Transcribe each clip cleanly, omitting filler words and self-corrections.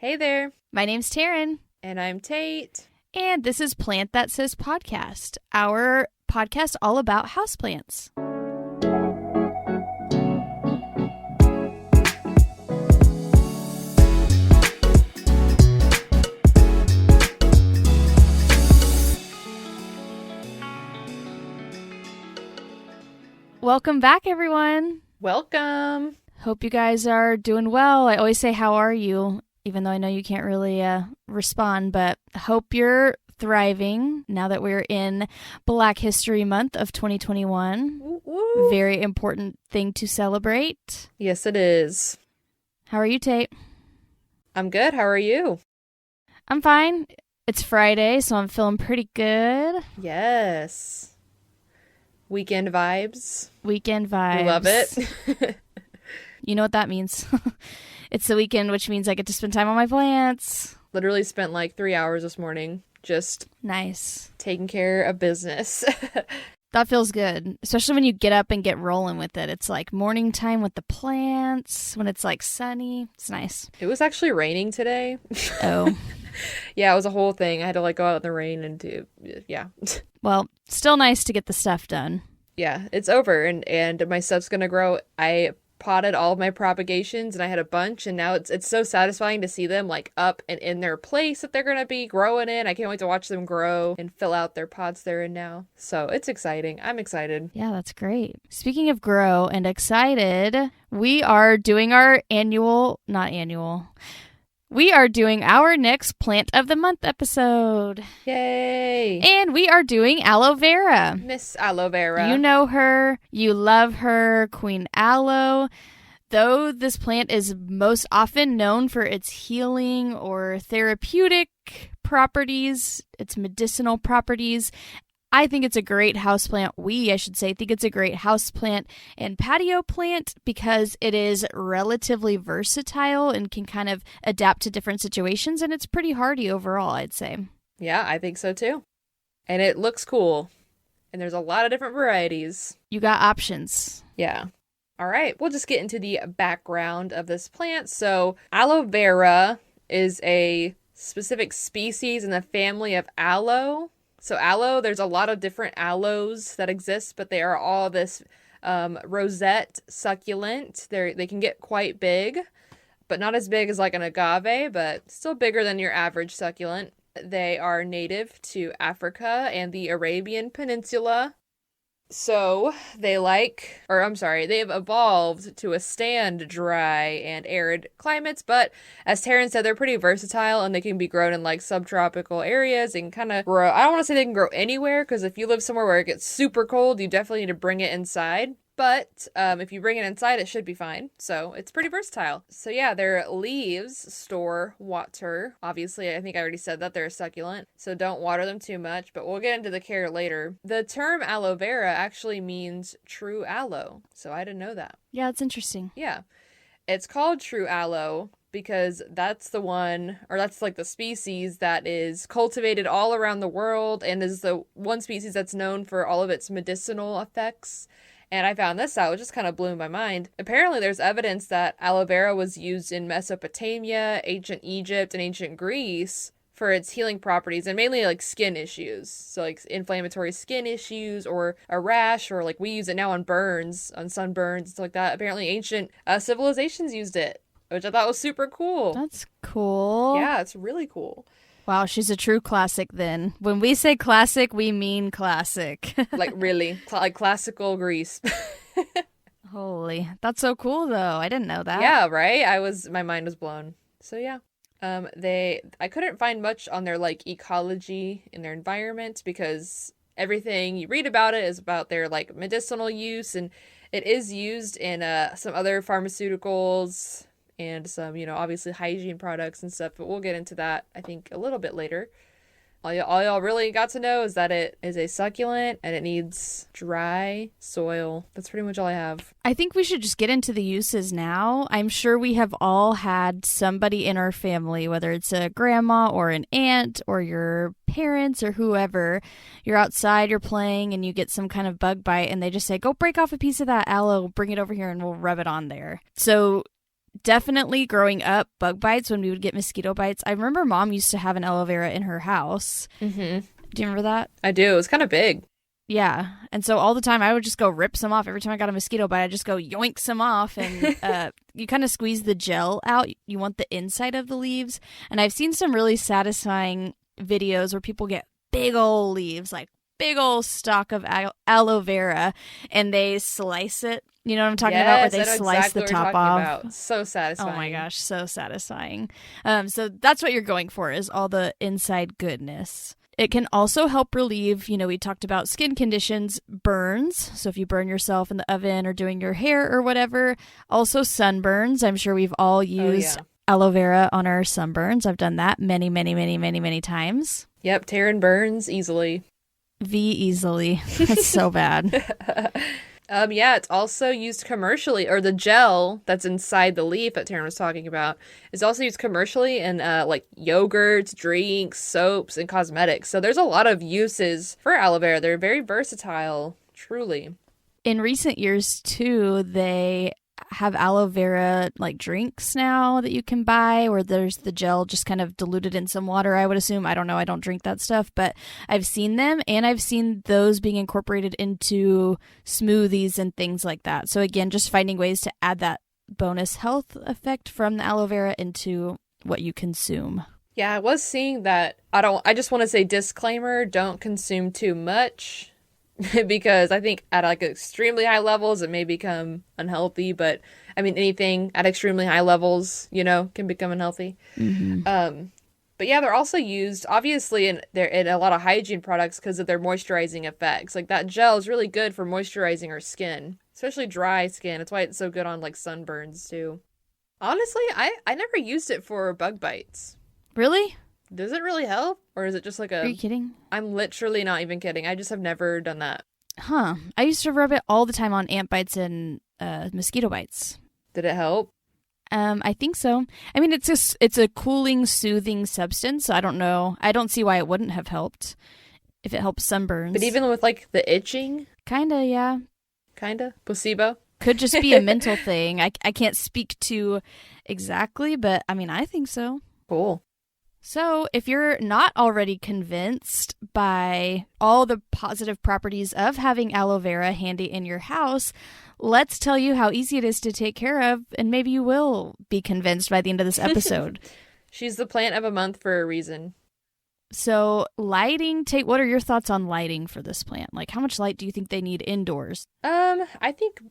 Hey there. My name's Taryn. And I'm Tate. And this is Plant That Says Podcast, our podcast all about houseplants. Welcome back, everyone. Welcome. Hope you guys are doing well. I always say, how are you? Even though I know you can't really respond, but hope you're thriving now that we're in Black History Month of 2021. Woo woo. Very important thing to celebrate. Yes, it is. How are you, Tate? I'm good. How are you? I'm fine. It's Friday, so I'm feeling pretty good. Yes. Weekend vibes. Weekend vibes. We love it. You know what that means. It's the weekend, which means I get to spend time on my plants. Literally spent like 3 hours this morning just Nice. taking care of business. That feels good, especially when you get up and get rolling with it. It's like morning time with the plants, when it's like sunny. It's nice. It was actually raining today. Oh. Yeah, it was a whole thing. I had to like go out in the rain and yeah. Well, still nice to get the stuff done. Yeah, it's over and my stuff's gonna grow. I potted all of my propagations and I had a bunch, and now it's so satisfying to see them like up and in their place that they're gonna be growing in. I can't wait to watch them grow and fill out their pots they're in now. So it's exciting. I'm excited. Yeah, that's great. Speaking of grow and excited, we are doing our we are doing our next Plant of the Month episode. Yay! And we are doing aloe vera. Miss Aloe Vera. You know her. You love her. Queen Aloe. Though this plant is most often known for its healing or therapeutic properties, its medicinal properties, I think it's a great houseplant. Think it's a great houseplant and patio plant because it is relatively versatile and can kind of adapt to different situations, and it's pretty hardy overall, I'd say. Yeah, I think so too. And it looks cool. And there's a lot of different varieties. You got options. Yeah. All right, we'll just get into the background of this plant. So, aloe vera is a specific species in the family of aloe. So aloe, there's a lot of different aloes that exist, but they are all this rosette succulent. They can get quite big, but not as big as like an agave, but still bigger than your average succulent. They are native to Africa and the Arabian Peninsula. So they've evolved to withstand dry and arid climates, but as Taryn said, they're pretty versatile and they can be grown in like subtropical areas and kind of grow. I don't want to say they can grow anywhere, because if you live somewhere where it gets super cold, you definitely need to bring it inside. But if you bring it inside, it should be fine. So it's pretty versatile. So yeah, their leaves store water. Obviously, I think I already said that they're a succulent. So don't water them too much, but we'll get into the care later. The term aloe vera actually means true aloe. So I didn't know that. Yeah, it's interesting. Yeah. It's called true aloe because that's like the species that is cultivated all around the world and is the one species that's known for all of its medicinal effects. And I found this out, which just kind of blew my mind. Apparently, there's evidence that aloe vera was used in Mesopotamia, ancient Egypt, and ancient Greece for its healing properties, and mainly like skin issues. So like inflammatory skin issues or a rash, or like we use it now on burns, on sunburns, and stuff like that. Apparently, ancient civilizations used it, which I thought was super cool. That's cool. Yeah, it's really cool. Wow, she's a true classic then. When we say classic, we mean classic. Like really, like classical Greece. Holy, that's so cool though. I didn't know that. Yeah, right? My mind was blown. So yeah. I couldn't find much on their like ecology in their environment, because everything you read about it is about their like medicinal use, and it is used in some other pharmaceuticals and some, obviously hygiene products and stuff, but we'll get into that, I think, a little bit later. All y'all really got to know is that it is a succulent and it needs dry soil. That's pretty much all I have. I think we should just get into the uses now. I'm sure we have all had somebody in our family, whether it's a grandma or an aunt or your parents or whoever, you're outside, you're playing, and you get some kind of bug bite, and they just say, go break off a piece of that aloe, bring it over here, and we'll rub it on there. So Definitely growing up, bug bites when we would get mosquito bites. I remember mom used to have an aloe vera in her house. Mm-hmm. Do you remember that? I do. It was kind of big. Yeah. And so all the time I would just go rip some off. Every time I got a mosquito bite, I'd just go yoink some off. And you kind of squeeze the gel out. You want the inside of the leaves. And I've seen some really satisfying videos where people get big old leaves, like big old stalk of aloe vera, and they slice it. You know what I'm talking about? Where they slice exactly the top off. about. So satisfying. Oh my gosh, so satisfying. So that's what you're going for, is all the inside goodness. It can also help relieve, we talked about skin conditions, burns. So if you burn yourself in the oven or doing your hair or whatever. Also sunburns. I'm sure we've all used aloe vera on our sunburns. I've done that many, many, many, many, many times. Yep, tear and burns easily. Easily. That's so bad. Yeah, it's also used commercially, or the gel that's inside the leaf that Taryn was talking about is also used commercially in like yogurts, drinks, soaps, and cosmetics. So there's a lot of uses for aloe vera. They're very versatile, truly. In recent years, too, they have aloe vera like drinks now that you can buy, where there's the gel just kind of diluted in some water, I would assume. I don't know. I don't drink that stuff, but I've seen them, and I've seen those being incorporated into smoothies and things like that. So again, just finding ways to add that bonus health effect from the aloe vera into what you consume. Yeah, I was seeing that. I just want to say disclaimer, don't consume too much. Because I think at like extremely high levels, it may become unhealthy. But I mean, anything at extremely high levels, can become unhealthy. Mm-hmm. But yeah, they're also used obviously in a lot of hygiene products because of their moisturizing effects. Like that gel is really good for moisturizing our skin, especially dry skin. That's why it's so good on like sunburns too. Honestly, I never used it for bug bites. Really? Does it really help? Or is it just like Are you kidding? I'm literally not even kidding. I just have never done that. Huh. I used to rub it all the time on ant bites and mosquito bites. Did it help? I think so. I mean, it's a cooling, soothing substance. So I don't know. I don't see why it wouldn't have helped if it helps sunburns. But even with like the itching? Kinda, yeah. Kinda? Placebo? Could just be a mental thing. I can't speak to exactly, but I mean, I think so. Cool. So, if you're not already convinced by all the positive properties of having aloe vera handy in your house, let's tell you how easy it is to take care of, and maybe you will be convinced by the end of this episode. She's the plant of a month for a reason. So, lighting, what are your thoughts on lighting for this plant? Like, how much light do you think they need indoors? I think,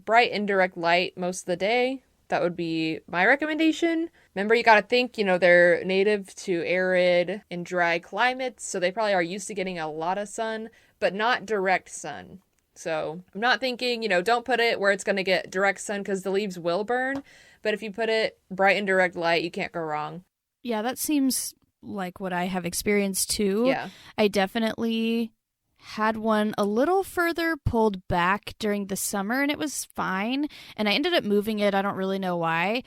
bright indirect light most of the day. That would be my recommendation. Remember, you got to think, they're native to arid and dry climates, so they probably are used to getting a lot of sun, but not direct sun. So I'm not thinking, don't put it where it's going to get direct sun because the leaves will burn. But if you put it bright and direct light, you can't go wrong. Yeah, that seems like what I have experienced too. Yeah. I definitely had one a little further pulled back during the summer, and it was fine. And I ended up moving it. I don't really know why.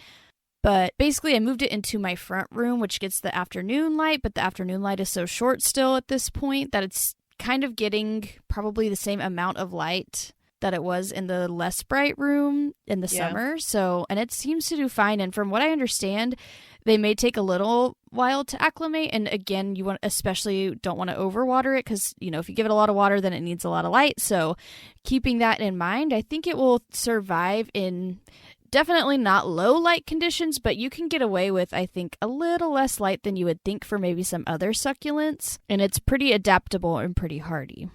But basically, I moved it into my front room, which gets the afternoon light. But the afternoon light is so short still at this point that it's kind of getting probably the same amount of light that it was in the less bright room in the summer. So, and it seems to do fine. And from what I understand, they may take a little while to acclimate. And again, you especially don't want to overwater it because, if you give it a lot of water, then it needs a lot of light. So keeping that in mind, I think it will survive in definitely not low light conditions, but you can get away with, I think, a little less light than you would think for maybe some other succulents. And it's pretty adaptable and pretty hardy.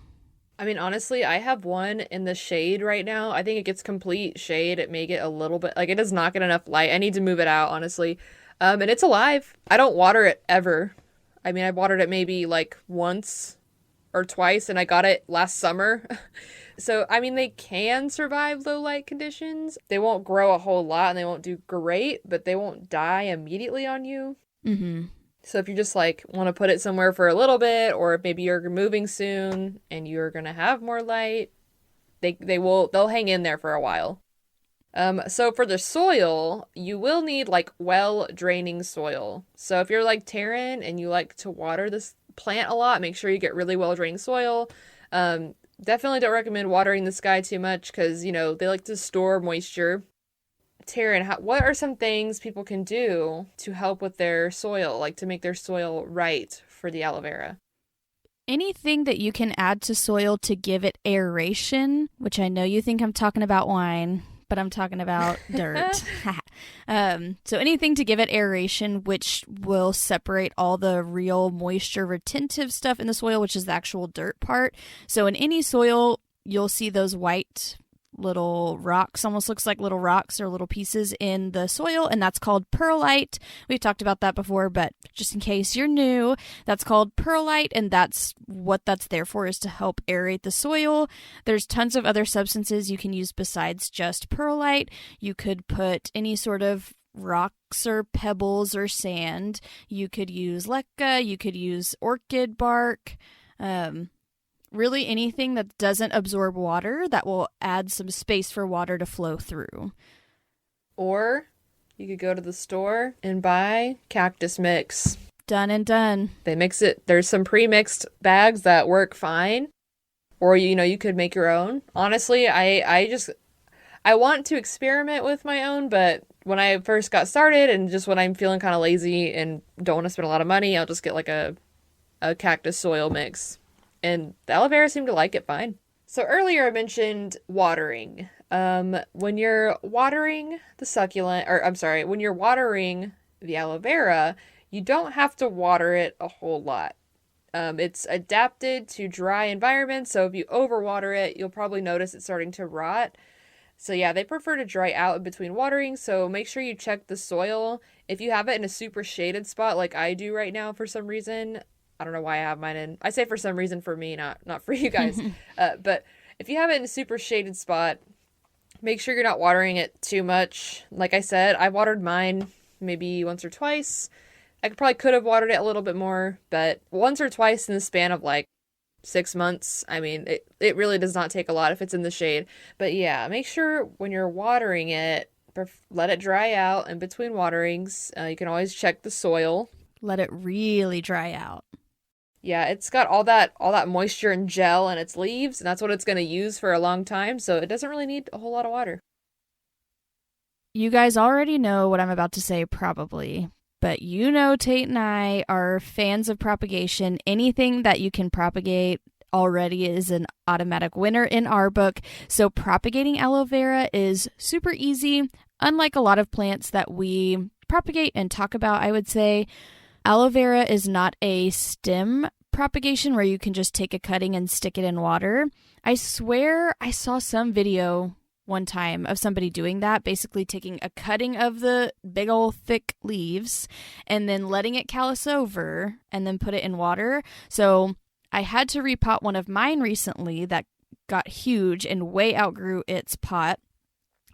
I mean, honestly, I have one in the shade right now. I think it gets complete shade. It may get a little bit, it does not get enough light. I need to move it out, honestly. And it's alive. I don't water it ever. I mean, I watered it maybe like once or twice, and I got it last summer. So, I mean, they can survive low light conditions. They won't grow a whole lot and they won't do great, but they won't die immediately on you. Mm-hmm. So if you just want to put it somewhere for a little bit, or maybe you're moving soon and you're going to have more light, they'll hang in there for a while. So for the soil, you will need well draining soil. So if you're like Taryn and you like to water this plant a lot, make sure you get really well draining soil. Definitely don't recommend watering this guy too much because, they like to store moisture. Taryn, what are some things people can do to help with their soil, like to make their soil right for the aloe vera? Anything that you can add to soil to give it aeration, which I know you think I'm talking about wine, but I'm talking about dirt. So anything to give it aeration, which will separate all the real moisture retentive stuff in the soil, which is the actual dirt part. So in any soil, you'll see those white little rocks, almost looks like little rocks or little pieces in the soil, and that's called perlite. We've talked about that before, but just in case you're new, that's called perlite, and that's what that's there for, is to help aerate the soil. There's tons of other substances you can use besides just perlite. You could put any sort of rocks or pebbles or sand. You could use leca, you could use orchid bark, really anything that doesn't absorb water that will add some space for water to flow through. Or you could go to the store and buy cactus mix. Done and done. They mix it. There's some pre-mixed bags that work fine. Or, you could make your own. Honestly, I want to experiment with my own, but when I first got started and just when I'm feeling kind of lazy and don't want to spend a lot of money, I'll just get like a cactus soil mix. And the aloe vera seemed to like it fine. So earlier I mentioned watering. When you're watering when you're watering the aloe vera, you don't have to water it a whole lot. It's adapted to dry environments, so if you overwater it, you'll probably notice it's starting to rot. So yeah, they prefer to dry out in between watering, so make sure you check the soil. If you have it in a super shaded spot like I do right now for some reason, I don't know why I have mine in. I say for some reason for me, not for you guys. But if you have it in a super shaded spot, make sure you're not watering it too much. Like I said, I watered mine maybe once or twice. I could have watered it a little bit more, but once or twice in the span of like 6 months. I mean, it really does not take a lot if it's in the shade. But yeah, make sure when you're watering it, let it dry out in between waterings. You can always check the soil. Let it really dry out. Yeah, it's got all that moisture and gel in its leaves, and that's what it's going to use for a long time, so it doesn't really need a whole lot of water. You guys already know what I'm about to say, probably, but Tate and I are fans of propagation. Anything that you can propagate already is an automatic winner in our book. So propagating aloe vera is super easy. Unlike a lot of plants that we propagate and talk about, I would say, aloe vera is not a stem propagation where you can just take a cutting and stick it in water. I swear I saw some video one time of somebody doing that, basically taking a cutting of the big old thick leaves and then letting it callus over and then put it in water. So I had to repot one of mine recently that got huge and way outgrew its pot,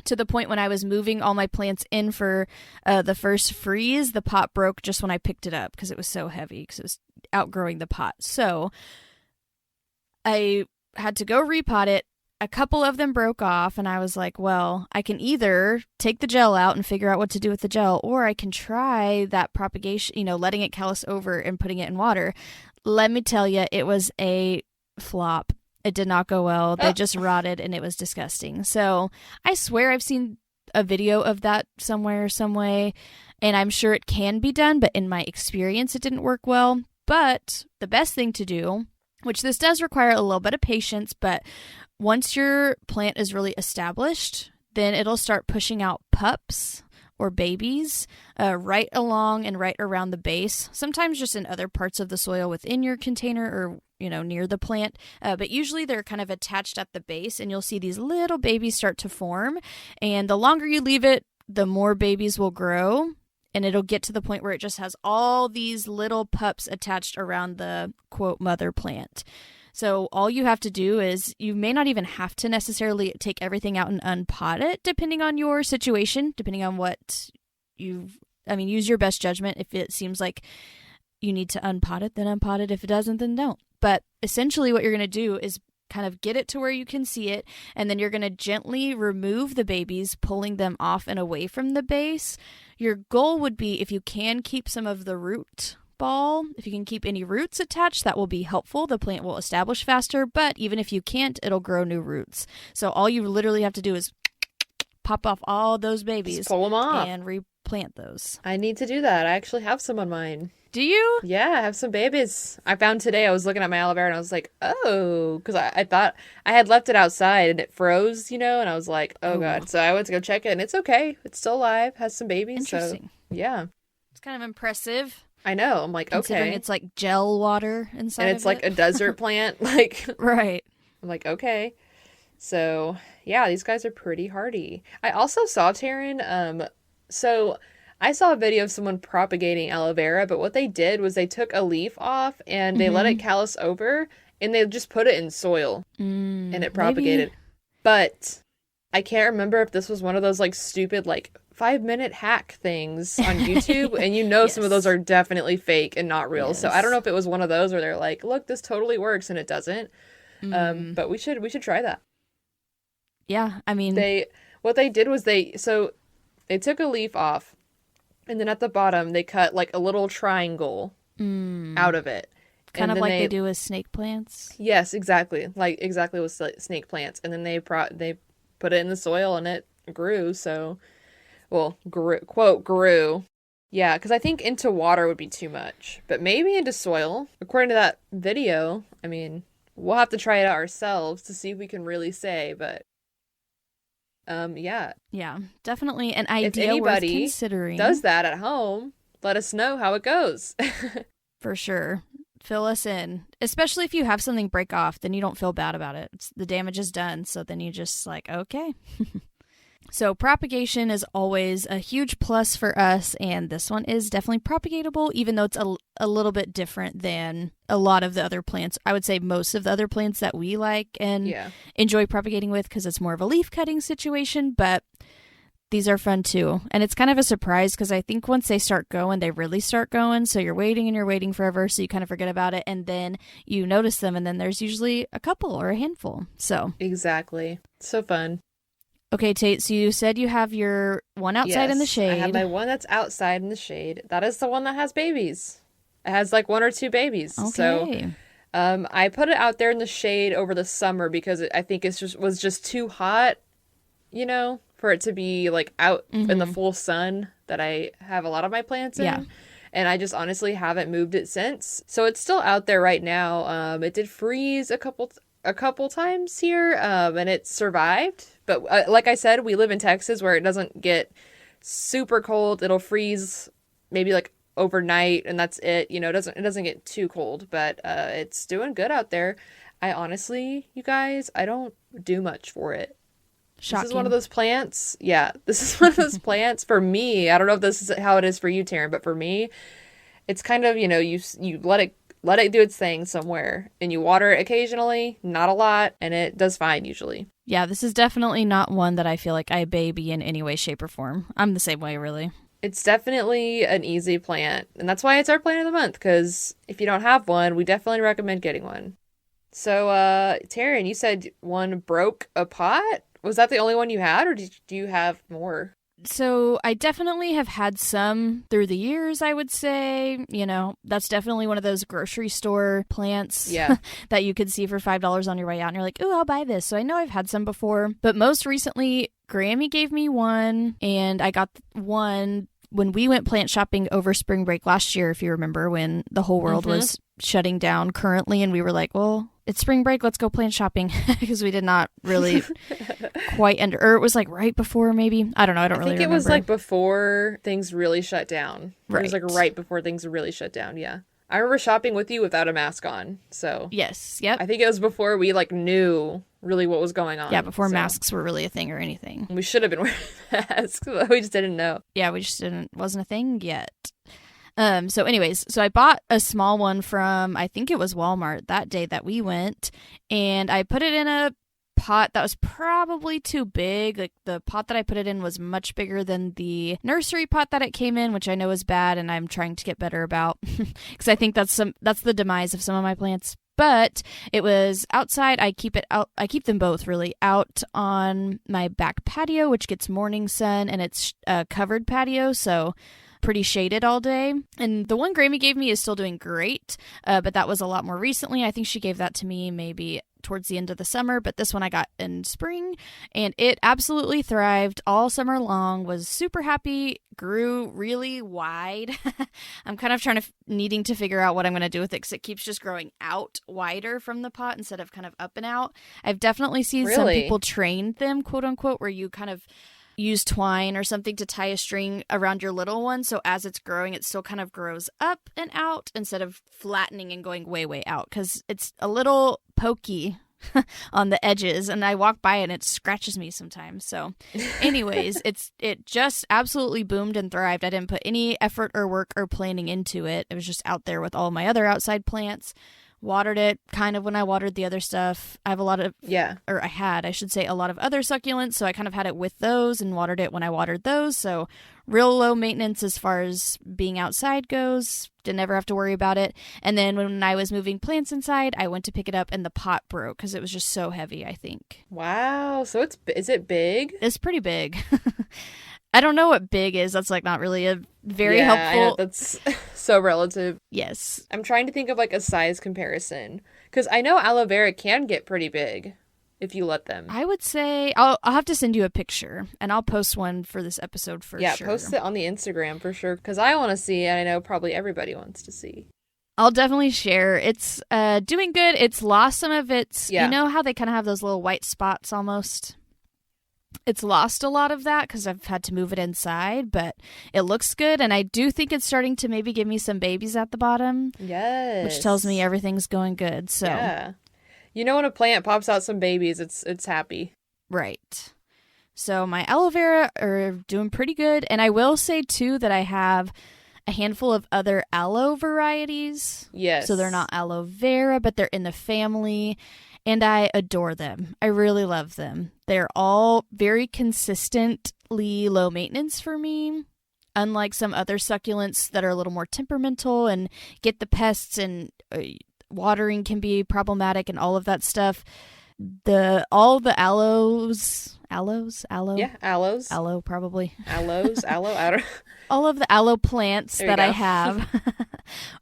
to the point when I was moving all my plants in for the first freeze, the pot broke just when I picked it up because it was so heavy, because it was outgrowing the pot. So I had to go repot it. A couple of them broke off, and I was like, well, I can either take the gel out and figure out what to do with the gel, or I can try that propagation, letting it callus over and putting it in water. Let me tell you, it was a flop. It did not go well. They just rotted, and it was disgusting. So I swear I've seen a video of that somewhere, some way, and I'm sure it can be done, but in my experience, it didn't work well. But the best thing to do, which this does require a little bit of patience, but once your plant is really established, then it'll start pushing out pups or babies right along and right around the base, sometimes just in other parts of the soil within your container or near the plant, but usually they're kind of attached at the base, and you'll see these little babies start to form, and the longer you leave it, the more babies will grow, and it'll get to the point where it just has all these little pups attached around the, quote, mother plant. So all you have to do is, you may not even have to necessarily take everything out and unpot it, depending on your situation, depending on what use your best judgment. If it seems like you need to unpot it, then unpot it. If it doesn't, then don't. But essentially what you're going to do is kind of get it to where you can see it, and then you're going to gently remove the babies, pulling them off and away from the base. Your goal would be, if you can keep some of the root ball, if you can keep any roots attached, that will be helpful. The plant will establish faster, but even if you can't, it'll grow new roots. So all you literally have to do is pop off all those Just babies pull them off. and replant those. I need to do that. I actually have some on mine. Do you? Yeah, I have some babies. I found today, I was looking at my aloe vera and I was like, oh, because I thought I had left it outside and it froze, and I was like, oh God. So I went to go check it and it's okay. It's still alive, has some babies. Interesting. So, yeah. It's kind of impressive. I know. I'm like, Considering okay. it's like gel water inside And it's of like it. a desert plant. Like, Right. I'm like, okay. So, yeah, these guys are pretty hardy. I also saw, Taryn, so I saw a video of someone propagating aloe vera, but what they did was they took a leaf off and they let it callus over and they just put it in soil and it propagated. Maybe. But I can't remember if this was one of those like stupid like 5-minute hack things on YouTube, and Yes. some of those are definitely fake and not real. So I Yes. don't know if it was one of those where they're like, look, this totally works and it doesn't. But we should try that. Yeah, I mean, What they did was they took a leaf off, and then at the bottom they cut like a little triangle out of it, kind and of then like they do with snake plants. Yes, exactly, like exactly with snake plants, and then they put it in the soil and it grew. So, well, grew. Yeah, because I think into water would be too much, but maybe into soil. According to that video, I mean, we'll have to try it out ourselves to see if we can really say, but. Yeah. Yeah, definitely an If idea worth anybody considering. does that at home, let us know how it goes. For sure. Fill us in. Especially if you have something break off, then you don't feel bad about it. The damage is done, so then you just like, okay. So propagation is always a huge plus for us, and this one is definitely propagatable, even though it's a little bit different than a lot of the other plants. I would say most of the other plants that we like and enjoy propagating with, because it's more of a leaf cutting situation, but these are fun too. And it's kind of a surprise because I think once they start going, they really start going. So you're waiting forever, so you kind of forget about it, and then you notice them, and then there's usually a couple or a handful. So Exactly. So fun. Okay, Tate, so you said you have your one outside in the shade. I have my one that's outside in the shade. That is the one that has babies. It has like 1 or 2 babies. Okay. So I put it out there in the shade over the summer because I think was just too hot, for it to be like out in the full sun that I have a lot of my plants in. Yeah. And I just honestly haven't moved it since. So it's still out there right now. It did freeze a couple times here, and it survived. But like I said, we live in Texas where it doesn't get super cold. It'll freeze maybe like overnight, and that's it. It doesn't get too cold, but it's doing good out there. I honestly, you guys, I don't do much for it. Shocking. This is one of those plants. Yeah, this is one of those plants for me. I don't know if this is how it is for you, Taryn, but for me, it's kind of, you let it do its thing somewhere, and you water it occasionally, not a lot, and it does fine usually. Yeah, this is definitely not one that I feel like I baby in any way, shape, or form. I'm the same way, really. It's definitely an easy plant, and that's why it's our plant of the month, because if you don't have one, we definitely recommend getting one. So, Taryn, you said one broke a pot? Was that the only one you had, or do you have more? So I definitely have had some through the years, I would say. That's definitely one of those grocery store plants that you could see for $5 on your way out. And you're like, ooh, I'll buy this. So I know I've had some before. But most recently, Grammy gave me one. And I got one when we went plant shopping over spring break last year, if you remember, when the whole world was shutting down currently. And we were like, well, it's spring break, let's go plant shopping, because we did not really quite or it was like right before, maybe. I don't know. I don't really remember. I think it was like before things really shut down. Right. It was like right before things really shut down. Yeah. I remember shopping with you without a mask on. So yes. Yep. I think it was before we like knew really what was going on. Yeah. Before masks were really a thing or anything. We should have been wearing masks, but we just didn't know. Yeah. We just wasn't a thing yet. So anyways, so I bought a small one from, I think it was Walmart that day that we went, and I put it in a pot that was probably too big. Like the pot that I put it in was much bigger than the nursery pot that it came in, which I know is bad, and I'm trying to get better about, because I think that's the demise of some of my plants. But it was outside. I keep them both really out on my back patio, which gets morning sun, and it's a covered patio, so pretty shaded all day. And the one Grammy gave me is still doing great, but that was a lot more recently. I think she gave that to me maybe towards the end of the summer, but this one I got in spring, and it absolutely thrived all summer long, was super happy, grew really wide. I'm kind of needing to figure out what I'm going to do with it because it keeps just growing out wider from the pot instead of kind of up and out. I've definitely seen some people train them, quote unquote, where you kind of use twine or something to tie a string around your little one, so as it's growing it still kind of grows up and out instead of flattening and going way out, because it's a little pokey on the edges, and I walk by and it scratches me sometimes. So anyways, it just absolutely boomed and thrived. I didn't put any effort or work or planning into it. It was just out there with all my other outside plants. Watered it kind of when I watered the other stuff. I have a lot of, I should say, a lot of other succulents, so I kind of had it with those and watered it when I watered those. So real low maintenance as far as being outside goes. Didn't ever have to worry about it. And then when I was moving plants inside, I went to pick it up and the pot broke because it was just so heavy, I think. Wow. So is it big? It's pretty big. I don't know what big is. That's like not really a very helpful. I know, that's so relative. Yes. I'm trying to think of like a size comparison because I know aloe vera can get pretty big if you let them. I would say I'll have to send you a picture and I'll post one for this episode for sure. Yeah, post it on the Instagram for sure because I want to see, and I know probably everybody wants to see. I'll definitely share. It's doing good. It's lost some of its, you know how they kind of have those little white spots almost? It's lost a lot of that because I've had to move it inside, but it looks good, and I do think it's starting to maybe give me some babies at the bottom. Yes. Which tells me everything's going good. So yeah. You know when a plant pops out some babies, it's happy. Right. So my aloe vera are doing pretty good, and I will say, too, that I have a handful of other aloe varieties. Yes. So they're not aloe vera, but they're in the family. And I adore them. I really love them. They're all very consistently low maintenance for me. Unlike some other succulents that are a little more temperamental and get the pests, and watering can be problematic and all of that stuff. All the aloes. Yeah, aloes. Aloe, probably. Aloes, aloe, I don't... All of the aloe plants that go. I have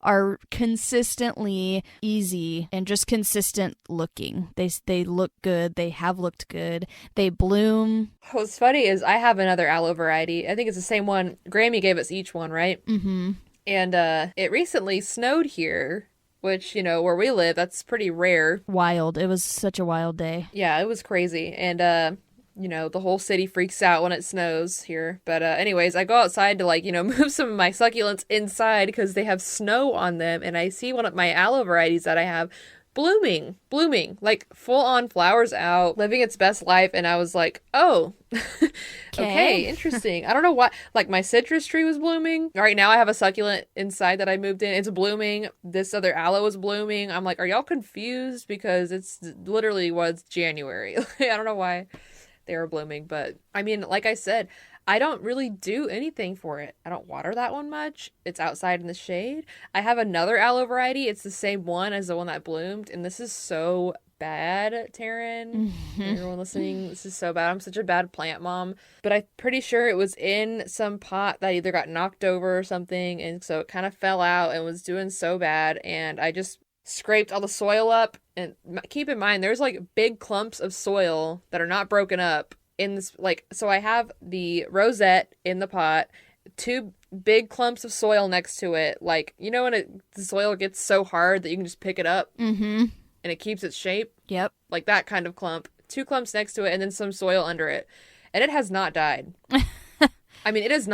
are consistently easy and just consistent looking. They look good. They have looked good. They bloom. What's funny is I have another aloe variety. I think it's the same one. Grammy gave us each one, right? Mm-hmm. And it recently snowed here, which, where we live, that's pretty rare. Wild. It was such a wild day. Yeah, it was crazy. And, the whole city freaks out when it snows here. But anyways, I go outside to move some of my succulents inside because they have snow on them. And I see one of my aloe varieties that I have blooming, like full on flowers out, living its best life. And I was like, oh, okay, interesting. I don't know why. Like my citrus tree was blooming. Right now I have a succulent inside that I moved in. It's blooming. This other aloe is blooming. I'm like, are y'all confused? Because it's literally was January. I don't know why they were blooming, but I mean, like I said, I don't really do anything for it. I don't water that one much. It's outside in the shade. I have another aloe variety. It's the same one as the one that bloomed, and this is so bad, Taryn. Everyone listening, this is so bad. I'm such a bad plant mom, but I'm pretty sure it was in some pot that either got knocked over or something, and so it kind of fell out and was doing so bad, and I just scraped all the soil up. And keep in mind, there's like big clumps of soil that are not broken up in this, so I have the rosette in the pot, 2 big clumps of soil next to it, when the soil gets so hard that you can just pick it up and it keeps its shape. Yep. Like that kind of clump. 2 clumps next to it and then some soil under it. And it has not died. I mean, it's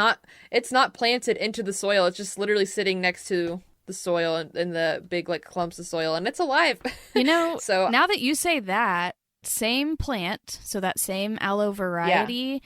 not planted into the soil. It's just literally sitting next to the soil and the big clumps of soil, and it's alive. So now that you say that, same plant, so that same aloe variety,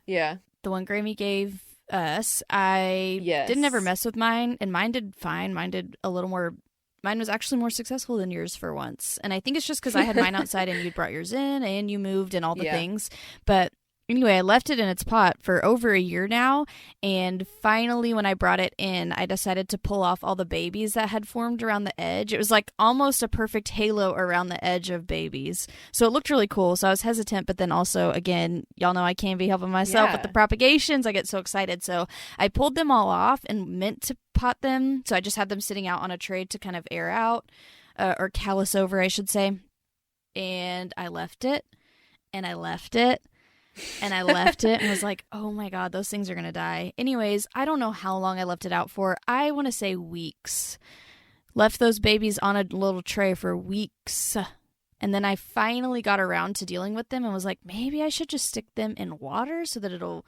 yeah, the one Grammy gave us, I didn't ever mess with mine, and mine did fine. Mine was actually more successful than yours for once, and I think it's just because I had mine outside and you brought yours in and you moved and all the things. But anyway, I left it in its pot for over a year now, and finally when I brought it in, I decided to pull off all the babies that had formed around the edge. It was like almost a perfect halo around the edge of babies. So it looked really cool, so I was hesitant, but then also, again, y'all know I can't be helping myself with the propagations. I get so excited. So I pulled them all off and meant to pot them, so I just had them sitting out on a tray to kind of air out, or callus over, I should say. and I left it, and I left it, and I left it, and was like, oh my God, those things are going to die. Anyways, I don't know how long I left it out for. I want to say weeks. Left those babies on a little tray for weeks. And then I finally got around to dealing with them and was like, maybe I should just stick them in water so that it'll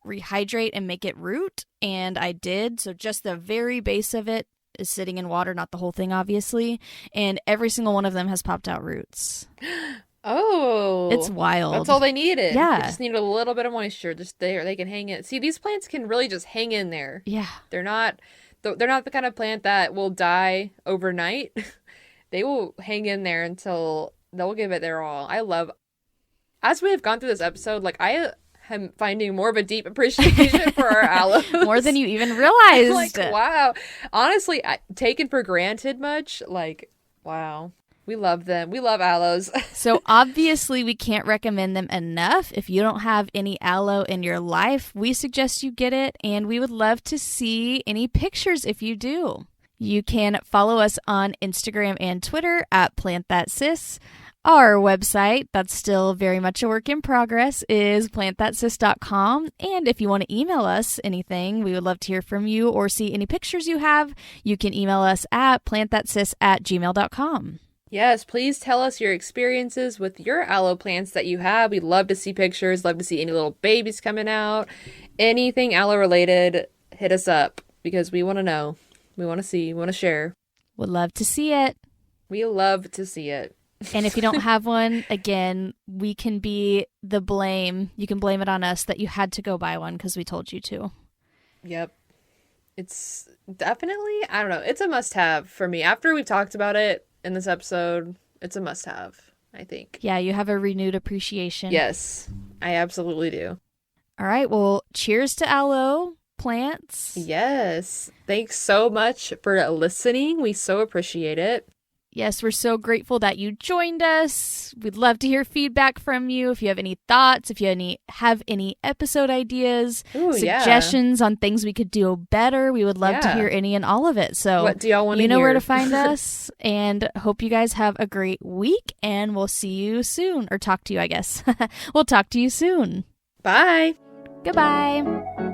rehydrate and make it root. And I did. So just the very base of it is sitting in water, not the whole thing, obviously. And every single one of them has popped out roots. Oh. It's wild. That's all they needed. Yeah. They just needed a little bit of moisture just there. They can hang in. See, these plants can really just hang in there. Yeah. They're not the kind of plant that will die overnight. They will hang in there until they'll give it their all. As we have gone through this episode, like, I am finding more of a deep appreciation for our aloes. More than you even realized. Like, wow. Honestly, taken for granted much. Like, wow. We love them. We love aloes. So obviously we can't recommend them enough. If you don't have any aloe in your life, we suggest you get it, and we would love to see any pictures if you do. You can follow us on Instagram and Twitter at PlantThatSis. Our website, that's still very much a work in progress, is plantthatsis.com. And if you want to email us anything, we would love to hear from you or see any pictures you have. You can email us at plantthatsis@gmail.com. Yes, please tell us your experiences with your aloe plants that you have. We'd love to see pictures, love to see any little babies coming out. Anything aloe related, hit us up because we want to know. We want to see, we want to share. Would love to see it. We love to see it. And if you don't have one, again, we can be the blame. You can blame it on us that you had to go buy one because we told you to. Yep. It's definitely, I don't know, it's a must-have for me. After we've talked about it in this episode, it's a must-have, I think. Yeah, you have a renewed appreciation. Yes, I absolutely do. All right, well, cheers to aloe plants. Yes. Thanks so much for listening. We so appreciate it. Yes, we're so grateful that you joined us. We'd love to hear feedback from you. If you have any thoughts, if you have any episode ideas, suggestions on things we could do better, we would love to hear any and all of it. So what do y'all want to hear? You know where to find us. And hope you guys have a great week. And we'll see you soon. Or talk to you, I guess. We'll talk to you soon. Bye. Goodbye.